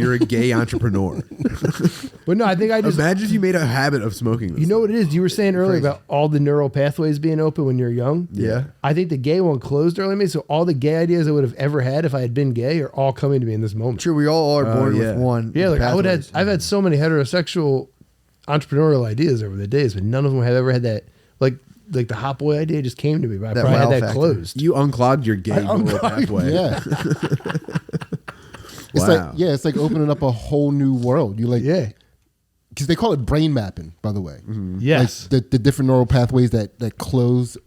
you're a gay entrepreneur. But no, I think I just imagine if you made a habit of smoking this. You know what it is? You were saying earlier about all the neural pathways being open when you're young. Yeah. I think the gay one closed early in me, so all the gay ideas I would have ever had if I had been gay are all coming to me in this moment. True, we all are born with one. Yeah, like pathways. I've had so many heterosexual entrepreneurial ideas over the days, but none of them have ever had that like the hot boy idea just came to me, but I probably had that factor. closed. You unclogged your gay neural pathway. Yeah. It's like opening up a whole new world. You like, because they call it brain mapping, by the way. Mm-hmm. Yes, like the different neural pathways that close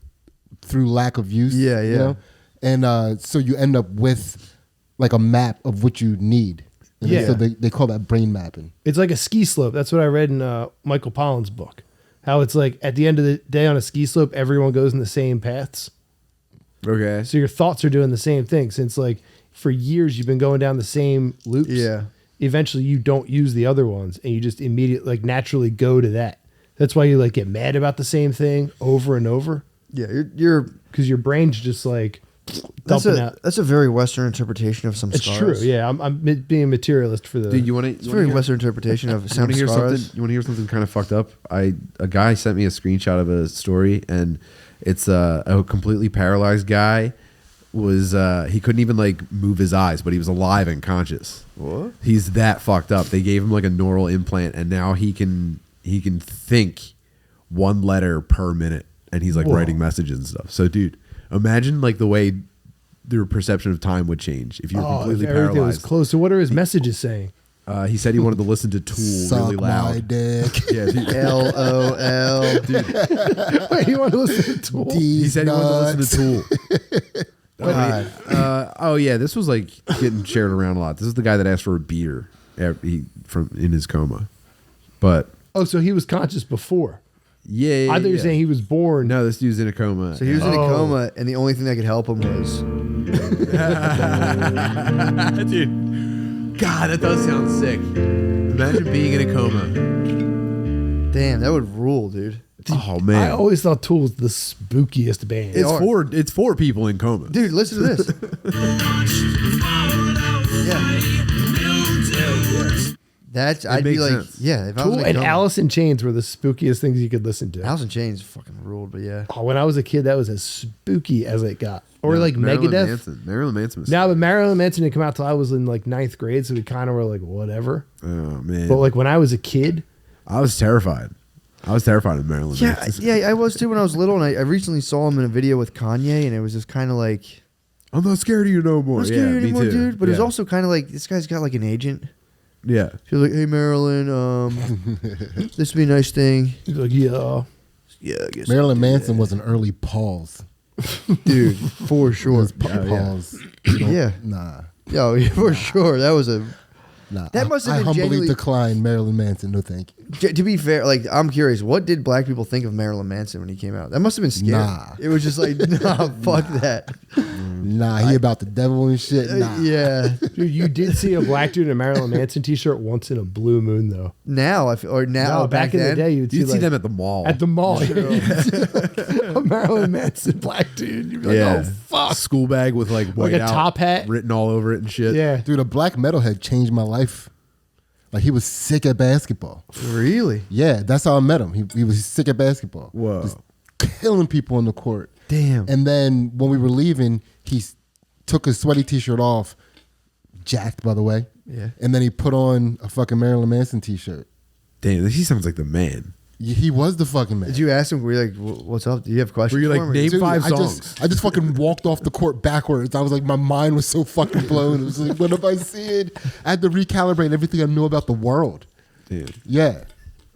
through lack of use. Yeah, you know? And so you end up with like a map of what you need. And so they call that brain mapping. It's like a ski slope. That's what I read in Michael Pollan's book. How it's like at the end of the day on a ski slope, everyone goes in the same paths. Okay. So your thoughts are doing the same thing. Since like for years you've been going down the same loops. Yeah. Eventually you don't use the other ones and you just immediately like naturally go to that. That's why you like get mad about the same thing over and over. Yeah, you're because your brain's just like that's dumping out. That's a very Western interpretation of some It's scars. true. Yeah, I'm being a materialist for the. Dude, you want to? It's a very Western interpretation of some hear scars. something? You want to hear something kind of fucked up? A guy sent me a screenshot of a story, and it's a completely paralyzed guy. Was he couldn't even like move his eyes, but he was alive and conscious. What? He's that fucked up. They gave him like a neural implant, and now he can think one letter per minute, and he's like writing messages and stuff. So, dude, imagine like the way their perception of time would change if you're completely if everything paralyzed. was close. So what are his messages saying? He said he wanted to listen to Tool really loud. My dick. Yeah, dude. LOL. Dude. Wait, you want to listen to Tool? He said he wanted to listen to Tool. Oh yeah, this was like getting shared around a lot. This is the guy that asked for a beer in his coma. But so he was conscious before. Yeah, I thought you were saying he was born. No, this dude's in a coma. So he was in a coma, and the only thing that could help him was. Dude, God, that does sound sick. Imagine being in a coma. Damn, that would rule, dude. Oh man, I always thought Tool was the spookiest band. It's for people in comas. Dude, listen to this. I'd be like, sense. yeah. If I was Tool in a and coma- Alice in Chains were the spookiest things you could listen to. Alice in Chains fucking ruled, but yeah. Oh, when I was a kid, that was as spooky as it got. Or No, like Marilyn Megadeth. Manson. Marilyn Manson was No, but Marilyn Manson didn't come out till I was in like 9th grade, so we kind of were like, whatever. Oh man. But like when I was a kid, I was terrified. I was terrified of Marilyn Manson. Yeah, I was too when I was little, and I recently saw him in a video with Kanye, and it was just kind of like, I'm not scared of you no more. I'm not scared of you me anymore, too. dude. But it was Yeah. also kind of like, this guy's got like an agent. Yeah. He was like, hey, Marilyn, this would be a nice thing. he's like, yeah. Yeah, I guess. Marilyn Manson was an early pause. Dude, for sure. Pause. Yeah. Nah. Yo, for sure. That was a... Nah. That must have I been humbly genuinely- decline Marilyn Manson. No, thank you. To be fair, like, I'm curious, what did black people think of Marilyn Manson when he came out? That must have been scary. Nah. It was just like, nah, fuck that. Nah, he about the devil and shit. Nah. Yeah. Dude, you did see a black dude in a Marilyn Manson t-shirt once in a blue moon, though. Now, No, back in the day, you'd see, You'd see like, them at the mall. at the mall. A Marilyn Manson black dude. You'd be like, oh, fuck. School bag with like white a out top hat. written all over it and shit. Yeah. Dude, a black metalhead changed my life. Like, he was sick at basketball. Really? Yeah, that's how I met him. He was sick at basketball. Whoa. Just killing people on the court. Damn. And then when we were leaving, he took his sweaty t-shirt off, jacked, by the way. Yeah. And then he put on a fucking Marilyn Manson t-shirt. Damn, he sounds like the man. He was the fucking man. Did you ask him, were you like, what's up? Do you have questions Were you like, for him? name Dude, 5 I songs? I just fucking walked off the court backwards. I was like, my mind was so fucking blown. It was like, what if I see it? I had to recalibrate everything I knew about the world. Dude. Yeah.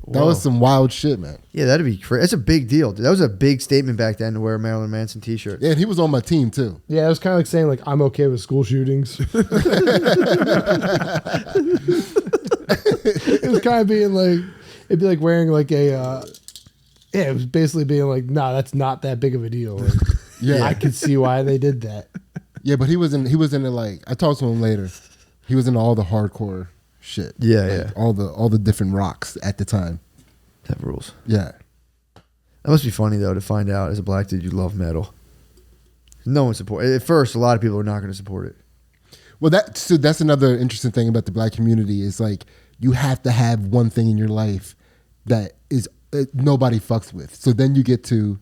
That was some wild shit, man. Yeah, that'd be crazy. That's a big deal. Dude. That was a big statement back then to wear a Marilyn Manson t-shirt. Yeah, and he was on my team, too. Yeah, it was kind of like saying, like, I'm okay with school shootings. It was kind of being like, it'd be like wearing like a, it was basically being like, nah, that's not that big of a deal. Like, Yeah. I could see why they did that. Yeah, but he was in it like, I talked to him later. He was in all the hardcore shit. Yeah, Like, yeah. All the different rocks at the time. That rules. Yeah. That must be funny, though, to find out as a black dude you love metal. No one support. At first, a lot of people are not going to support it. Well, that's another interesting thing about the black community is like you have to have one thing in your life that is nobody fucks with. So then you get to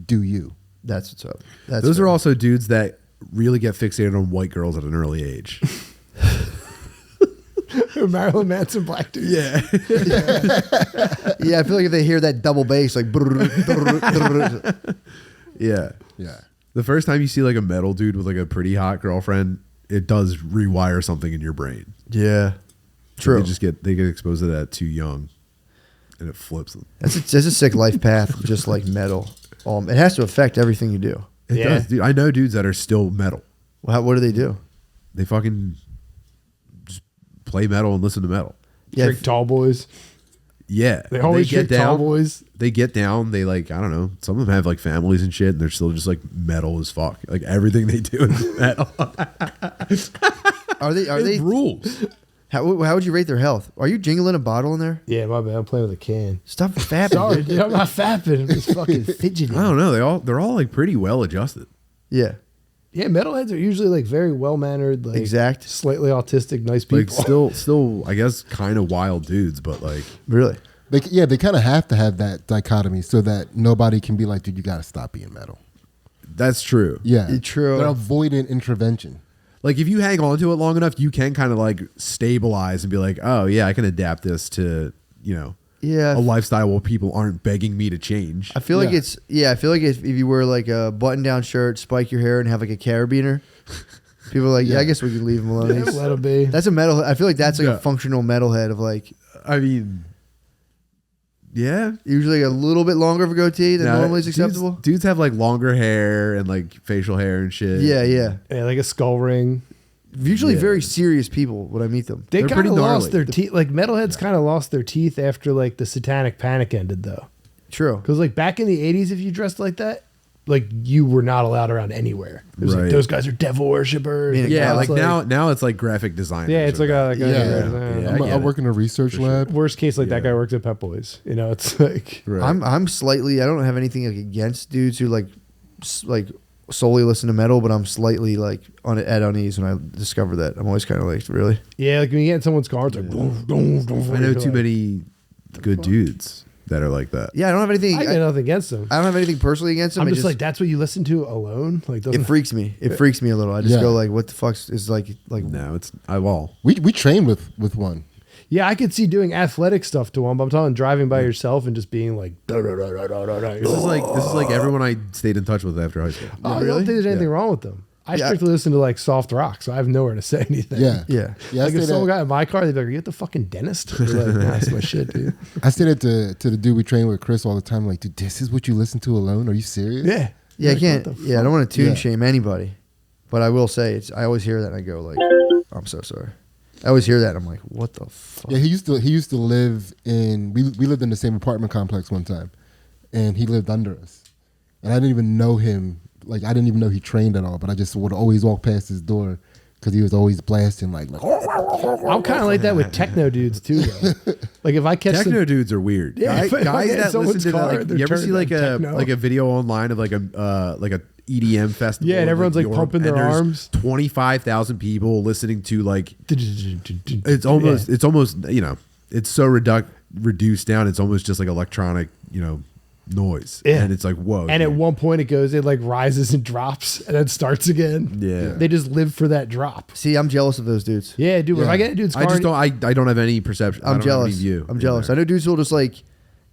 do you. That's what's up. Those are also dudes that really get fixated on white girls at an early age. Marilyn Manson black dude. Yeah. Yeah, I feel like if they hear that double bass, like, Yeah. Yeah. The first time you see like a metal dude with like a pretty hot girlfriend, it does rewire something in your brain. yeah, true. They get exposed to that too young, and it flips them. That's a sick life path, just like metal. It has to affect everything you do. It Yeah. does, dude. I know dudes that are still metal. What do they do? They fucking just play metal and listen to metal. Yeah, Drink tall boys. Yeah, They always get drink tall down. boys. They get down. They like, I don't know. Some of them have like families and shit, and they're still just like metal as fuck. Like everything they do is metal. Are they? Rules? How would you rate their health? Are you jingling a bottle in there? Yeah, my bad. I'm playing with a can. Stop fapping. Sorry, dude. dude. I'm not fapping. I'm just fucking fidgeting. I don't know. They're all like pretty well adjusted. Yeah, Yeah, metalheads are usually like very well mannered, like Exact. slightly autistic, nice people. Like still, I guess, kind of wild dudes, but like, really. They kind of have to have that dichotomy so that nobody can be like, dude, you got to stop being metal. that's true. Yeah. True. They're avoiding intervention. Like if you hang on to it long enough, you can kind of like stabilize and be like, oh yeah, I can adapt this to, Yeah. a lifestyle where people aren't begging me to change. I feel like Yeah. I feel like if you wear like a button-down shirt, spike your hair, and have like a carabiner, people are like, yeah, I guess we could leave him alone. Yeah, let him be. That's a metal. I feel like that's like Yeah. a functional metalhead of like I mean, yeah. usually a little bit longer of a goatee than Nah, normally is acceptable. Dudes have like longer hair and like facial hair and shit. Yeah, yeah. Yeah, like a skull ring. Usually Yeah. very serious people when I meet them. They They're kind pretty of lost gnarly. their teeth. Like metalheads kind of lost their teeth after like the Satanic Panic ended, though. True. Because like back in the '80s, if you dressed like that, like you were not allowed around anywhere. It was like Right. those guys are devil worshippers. Yeah, Yeah, Now like it's now it's like graphic design. Yeah, it's like a Yeah, I I get work in a research lab. worst case. Like that Yeah. guy works at Pep Boys. It's like Right. I'm slightly. I don't have anything like against dudes who like solely listen to metal, but I'm slightly like at unease when I discover that. I'm always kind of like, really? yeah, like when you get in someone's car, it's like I know too many good dudes that are like that. Yeah, I don't have anything. I got nothing against them. I don't have anything personally against them. I'm It just like, that's what you listen to alone. Like, it doesn't freaks me. It freaks me a little. I just Yeah. go like, what the fuck is like No, it's well. We train with one. yeah, I could see doing athletic stuff to one, but I'm talking driving by yourself and just being like, This is like everyone I stayed in touch with after high school. I don't think there's anything wrong with them. I strictly listen to like soft rock, so I have nowhere to say anything. Yeah. Yeah. Yeah. Like if someone got in my car, they'd be like, "Are you at the fucking dentist?" I'd be like, "Nah, that's my shit, dude." I say that to the dude we train with, Chris, all the time. Like, dude, this is what you listen to alone? Are you serious? Yeah, Yeah, I Like, can't. what the Yeah, I don't want to tune Yeah. shame anybody, but I will say I always hear that and I go like, I'm so sorry. I always hear that and I'm like, what the fuck? Yeah, he used to live in. We lived in the same apartment complex one time, and he lived under us, and I didn't even know him. Like I didn't even know he trained at all, but I just would always walk past his door because he was always blasting like I'm kind of like that with techno dudes too. Though. Like if I catch Techno some, dudes are weird. Yeah, if I Guys get that someone's listen to car, that. Like, they're you ever turning see like on techno. a video online of like a EDM festival? Yeah, and in, everyone's, like, Europe, pumping their and there's arms. 25,000 people listening to like it's it's almost it's so reduced down. It's almost just like electronic noise. Yeah. And it's like whoa. And at dude. one point it like rises and drops and then starts again. Yeah. They just live for that drop. See, I'm jealous of those dudes. Yeah, dude. If Yeah. I get a dude's car, I just don't. I don't have any perception. I I'm don't have any jealous. view I'm in jealous. there. I know dudes who will just like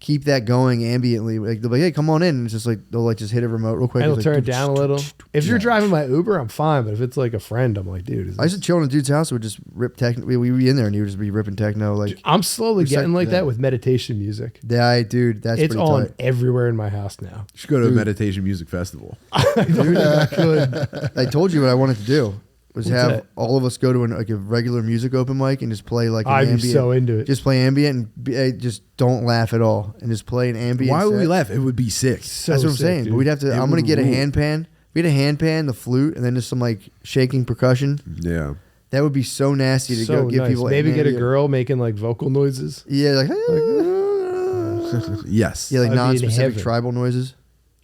keep that going ambiently. Like they'll be like, hey, come on in. And it's just like they'll like just hit a remote real quick. and they'll It's turn like, it down a little. If you're driving my Uber, I'm fine. But if it's like a friend, I'm like, dude. I used to chill in a dude's house. Would just rip techno. We'd be in there and he would just be ripping techno. Like, I'm slowly getting like yeah. that with meditation music. dude, that's It's pretty on tight. everywhere in my house now. You should go to a meditation music festival. I don't think I could. I told you what I wanted to do was What's have that? all of us go to like a regular music open mic and just play like an I'd be ambient. so into it. Just play ambient and just don't laugh at all and just play an ambient. Why would we set. laugh? It would be sick. So That's what I'm sick, saying. dude. But we'd have to. It I'm gonna would get a rule. handpan. We had a handpan, the flute, and then just some like shaking percussion. Yeah. That would be so nasty to So go give nice. people. Maybe get a ambient- girl making like vocal noises. Yeah, like Yes. yeah, like I'd be in non-specific heaven. tribal noises.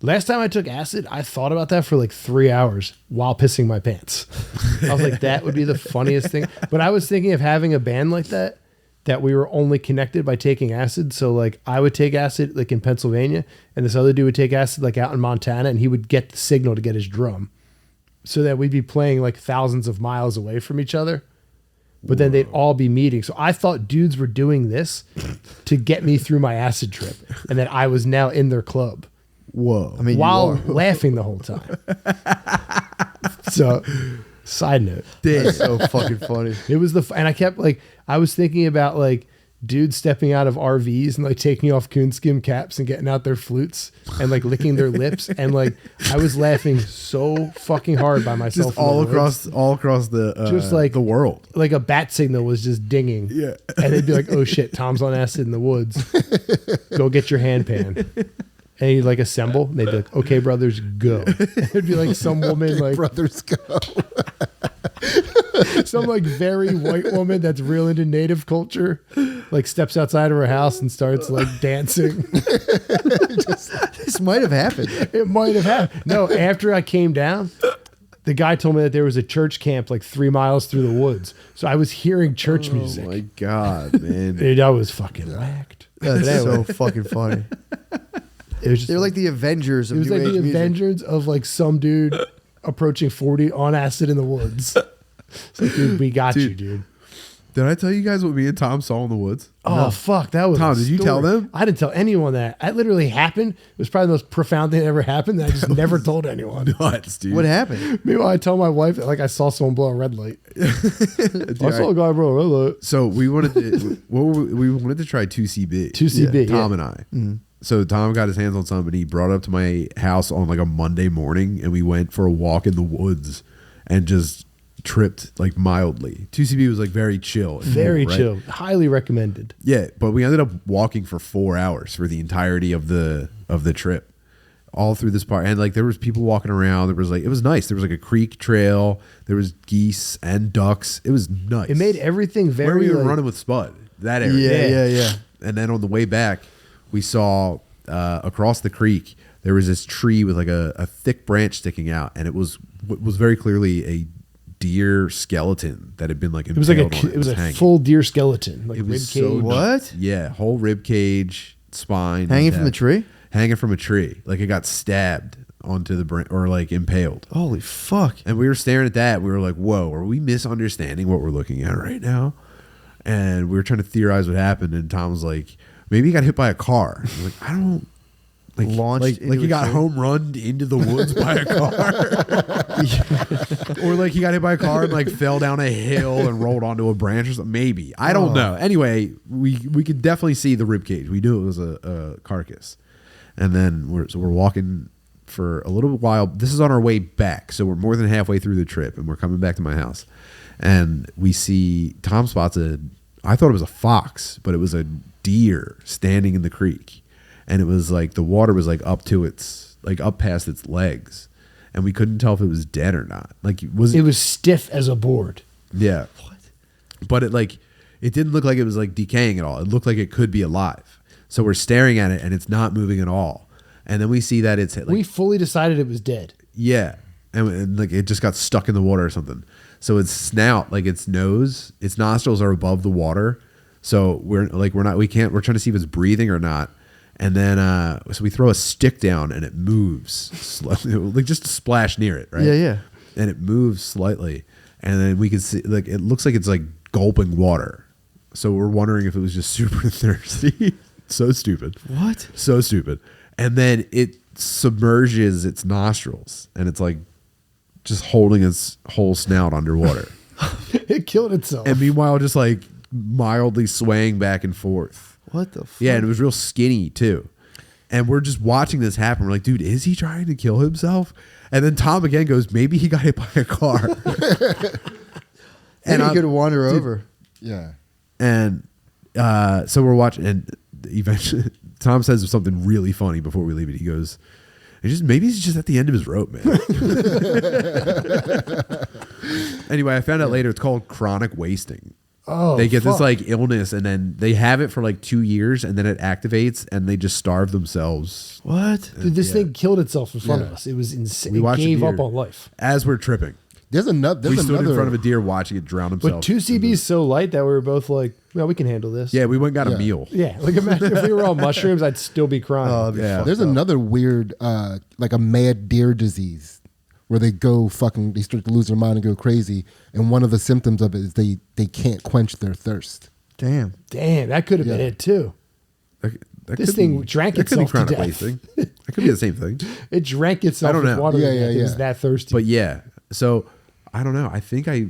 Last time I took acid, I thought about that for like 3 hours while pissing my pants. I was like, that would be the funniest thing. But I was thinking of having a band like that we were only connected by taking acid. So like I would take acid like in Pennsylvania, and this other dude would take acid like out in Montana, and he would get the signal to get his drum, so that we'd be playing like thousands of miles away from each other. But then they'd all be meeting. So I thought dudes were doing this to get me through my acid trip, and that I was now in their club. Whoa. I mean, While laughing the whole time. So, side note. that's so fucking funny. It was and I kept like, I was thinking about like dudes stepping out of RVs and like taking off coonskin caps and getting out their flutes and like licking their lips. And like, I was laughing so fucking hard by myself. Just all across the, Just like the world. Like a bat signal was just dinging. Yeah. And they'd be like, oh shit, Tom's on acid in the woods. Go get your handpan. And he'd like assemble. And they'd be like, okay, brothers, go. It'd be like some woman like Brothers go. some like very white woman that's real into native culture, like steps outside of her house and starts like dancing. This might have happened. It might have happened. No, after I came down, the guy told me that there was a church camp like 3 miles through the woods. So I was hearing church music. Oh my God, man. Dude, I was fucking whacked. That's But anyway, so fucking funny. it was just They're like the Avengers it of was New like Age the music. Avengers of like some dude approaching 40 on acid in the woods. It's like, dude, we got you, dude. Did I tell you guys what me and Tom saw in the woods? Oh fuck, that was Tom, a did you tell story. them? I didn't tell anyone that. That literally happened. It was probably the most profound thing that ever happened. That I just never told anyone. Nuts, dude. What happened? Meanwhile, I tell my wife that like I saw someone blow a red light. Dude, I saw a guy blow a red light. So we wanted to we wanted to try 2CB. 2CB, Tom yeah. and I. So Tom got his hands on some, and he brought it up to my house on like a Monday morning, and we went for a walk in the woods and just tripped like mildly. 2CB was like very chill. and Very cool, right? chill. Highly recommended. Yeah, but we ended up walking for 4 hours for the entirety of the trip, all through this part. And like there was people walking around. There was like it was nice. There was like a creek trail. There was geese and ducks. It was nice. It made everything very. Where we were like- running with Spud. That area. Yeah. And then on the way back, we saw across the creek there was this tree with like a thick branch sticking out, and it was very clearly a deer skeleton that had been like It was like impaled on it was a hanging. full deer skeleton, like It rib was cage. so What? Yeah, whole rib cage, spine, Hanging from the intact. tree? Hanging from a tree, like it got stabbed onto the branch or like impaled. Holy fuck. And we were staring at that. We were like, "Whoa, are we misunderstanding what we're looking at right now?" And we were trying to theorize what happened. And Tom was like, "Maybe he got hit by a car." I'm like, I don't. Launched into like he a got tree? home run into the woods by a car, or like he got hit by a car and like fell down a hill and rolled onto a branch or something. Maybe I don't know. Anyway, we could definitely see the rib cage. We knew it was a carcass, and then we're walking for a little while. This is on our way back, so we're more than halfway through the trip, and we're coming back to my house, and we see Tom spots I thought it was a fox, but it was a deer standing in the creek. And it was like the water was like up past its legs, and we couldn't tell if it was dead or not. Like It was stiff as a board. yeah. What? But it didn't look like it was like decaying at all. It looked like it could be alive. So we're staring at it, and it's not moving at all. And then we see that it's like We fully decided it was dead. yeah, and like it just got stuck in the water or something. So its snout, like its nose, its nostrils are above the water. So we're trying to see if it's breathing or not. And then, so we throw a stick down and it moves slowly, like just a splash near it, right? Yeah. And it moves slightly. And then we can see, like, it looks like it's like gulping water. So we're wondering if it was just super thirsty. So stupid. What? So stupid. And then it submerges its nostrils and it's like just holding its whole snout underwater. It killed itself. And meanwhile, just like mildly swaying back and forth. What the fuck? Yeah, and it was real skinny too. And we're just watching this happen. We're like, dude, is he trying to kill himself? And then Tom again goes, maybe he got hit by a car. And he I'm- could wander over. Yeah. And so we're watching, and eventually Tom says something really funny before we leave it. He goes, maybe he's just at the end of his rope, man. Anyway, I found out later it's called chronic wasting. Oh, they get this fuck. like illness, and then they have it for like 2 years, and then it activates, and they just starve themselves What? Dude, this yeah. thing killed itself in front of Yeah. us. It was insane. We It watched a gave deer. up on life. as we're tripping. There's another. We stood in front of a deer watching it drown himself. But 2 CBs so light that we were both like, well, we can handle this. Yeah, we went and got Yeah. a meal. Yeah. Like imagine if we were on mushrooms, I'd still be crying. Oh, that'd be Yeah. fucked There's up. another weird, like a mad deer disease, where they they start to lose their mind and go crazy. And one of the symptoms of it is they can't quench their thirst. Damn. Damn, that could have been Yeah. it too. That This could thing be- drank that could be itself to chronic death. wasting. That could be the same thing. It drank itself I don't with know. water. Yeah, to death. yeah, It was yeah. that thirsty. But yeah, so I don't know. I think I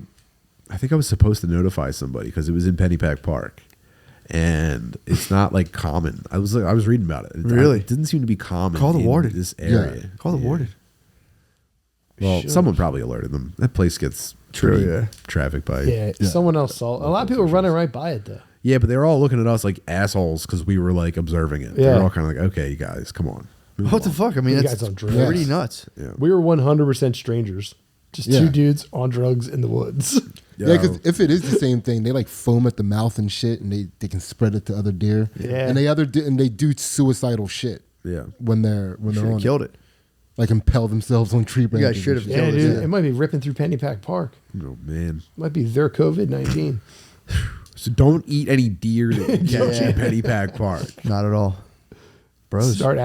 was supposed to notify somebody because it was in Pennypack Park, and it's not like common. I was reading about it. Really? It didn't seem to be common. Call the in warden. this area. Call the warden. Well, Should. someone probably alerted them. That place gets True, pretty yeah. trafficked by. yeah, someone else saw. A lot of people were running right by it though. Yeah, but they were all looking at us like assholes because we were like observing it. They Yeah. were all kind of like, "Okay, you guys, come on." Move What the along." fuck? I mean, You that's guys on drugs. pretty nuts. Yeah. We were 100% strangers. Just Yeah. 2 dudes on drugs in the woods. Yeah, because if it is the same thing, they like foam at the mouth and shit, and they can spread it to other deer. Yeah. and they do suicidal shit. Yeah. when they're Should on have it. killed it. Like impel themselves on tree branches. guys should and have shit. Yeah, killed dude. it. It might be ripping through Pennypack Park. Oh man. Might be their COVID-19. So don't eat any deer that catch Yeah. in Pennypack Park. Not at all. Bros. Start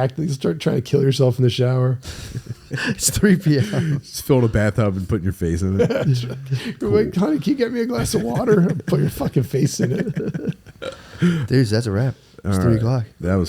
trying to kill yourself in the shower. It's 3 p.m. Just fill in a bathtub and put your face in it. You're like, honey, can you get me a glass of water? Put your fucking face in it. Dudes, that's a wrap. It's All 3 right. o'clock. That was